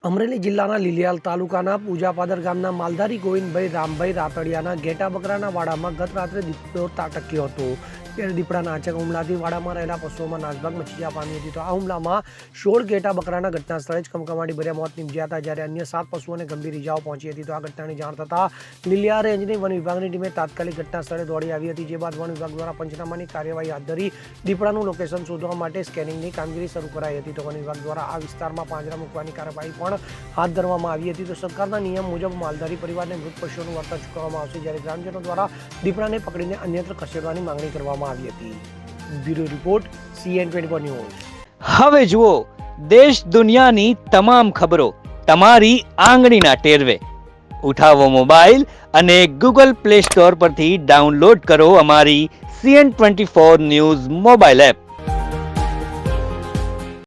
અમરેલી જિલ્લાના લીલિયાલ તાલુકાના પૂજાપાદર ગામના માલધારી ગોવિંદભાઈ રામભાઈ રાતડિયાના ઘેટા બકરાના વાડામાં ગત રાત્રે દીપડો ત્રાટક્યો હતો. ત્યારે દીપડાના આંચક હુમલાથી વાડામાં રહેલા પશુઓમાં નાસભાગ મચી જવા પામી હતી. તો આ હુમલામાં 16 ઘેટા બકરાના ઘટના સ્થળે જ કમકમાટી ભર્યા મોત નીપજ્યા હતા, જ્યારે અન્ય 7 પશુઓને ગંભીર ઇજાઓ પહોંચી હતી. તો આ ઘટનાની જાણ થતાં લીલિયા રેન્જની વન વિભાગની ટીમે તાત્કાલિક ઘટના સ્થળે દોડી આવી હતી, જે બાદ વન વિભાગ દ્વારા પંચનામાની કાર્યવાહી હાથ ધરી દીપડાનું લોકેશન શોધવા માટે સ્કેનિંગની કામગીરી શરૂ કરાઈ હતી. તો વન વિભાગ દ્વારા આ વિસ્તારમાં પાંજરા મૂકવાની કાર્યવાહી પણ હાથ ધરવામાં આવી હતી. તો સરકારના નિયમ મુજબ માલધારી પરિવારને મૃત પશુઓનું વળતર ચૂકવવામાં આવશે, જ્યારે ગ્રામજનો દ્વારા દીપડાને પકડીને અન્યત્ર ખસેડવાની માંગણી કરવામાં આવી હતી. Bureau report CN24 news. હવે જુઓ દેશ દુનિયાની તમામ ખબરો તમારી આંગળીના ટેરવે. ઉઠાવો મોબાઈલ અને Google Play Store પરથી ડાઉનલોડ કરો અમારી CN24 ન્યૂઝ મોબાઈલ એપ.